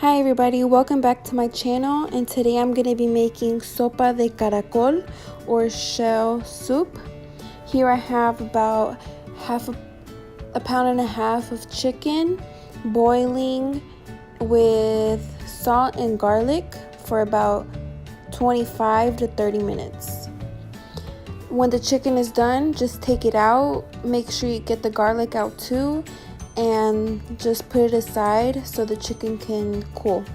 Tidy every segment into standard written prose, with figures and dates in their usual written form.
Hi everybody, welcome back to my channel, and today I'm going to be making sopa de caracol or shell soup. Here I have about a pound and a half of chicken boiling with salt and garlic for about 25 to 30 minutes. When the chicken is done, just take it out. Make sure you get the garlic out too, and just put it aside so the chicken can cool.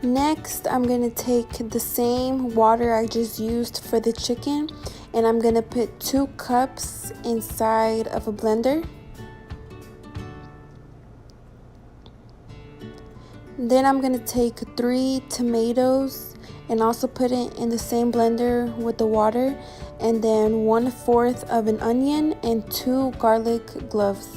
Next, I'm going to take the same water I just used for the chicken, and I'm going to put 2 cups inside of a blender. Then I'm going to take 3 tomatoes and also put it in the same blender with the water, and then 1/4 of an onion and 2 garlic cloves.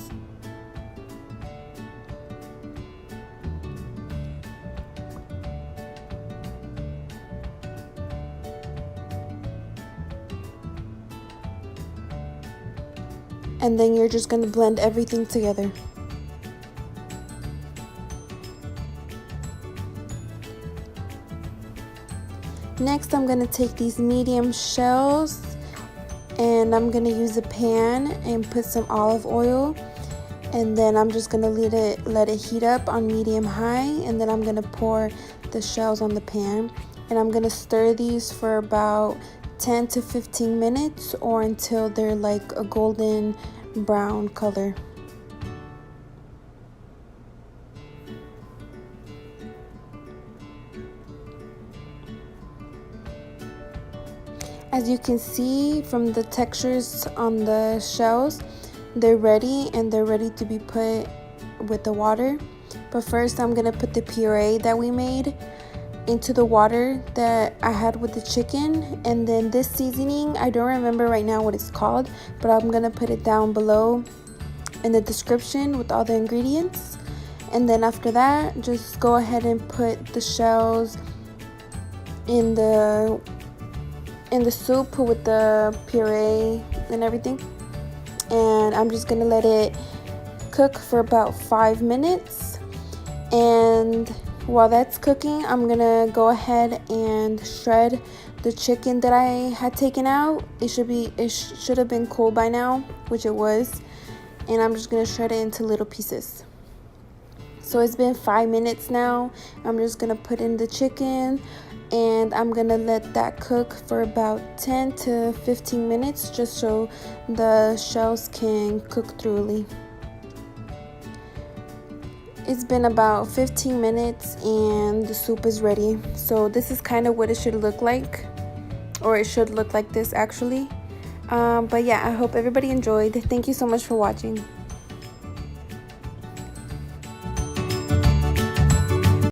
And then you're just going to blend everything together. Next, I'm going to take these medium shells, and I'm going to use a pan and put some olive oil, and then I'm just going to let it heat up on medium high, and then I'm going to pour the shells on the pan, and I'm going to stir these for about 10 to 15 minutes or until they're like a golden brown color. As you can see from the textures on the shells, they're ready to be put with the water. But first I'm gonna put the puree that we made into the water that I had with the chicken, and then this seasoning, I don't remember right now what it's called, but I'm gonna put it down below in the description with all the ingredients. And then after that, just go ahead and put the shells in the soup with the puree and everything, and I'm just gonna let it cook for about 5 minutes. And while that's cooking, I'm gonna go ahead and shred the chicken that I had taken out. It should have been cold by now, which it was, and I'm just gonna shred it into little pieces. So it's been 5 minutes now. I'm just gonna put in the chicken, and I'm gonna let that cook for about 10 to 15 minutes just so the shells can cook thoroughly. It's been about 15 minutes and the soup is ready. So this is kind of what it should look like, or it should look like this actually. But yeah, I hope everybody enjoyed. Thank you so much for watching.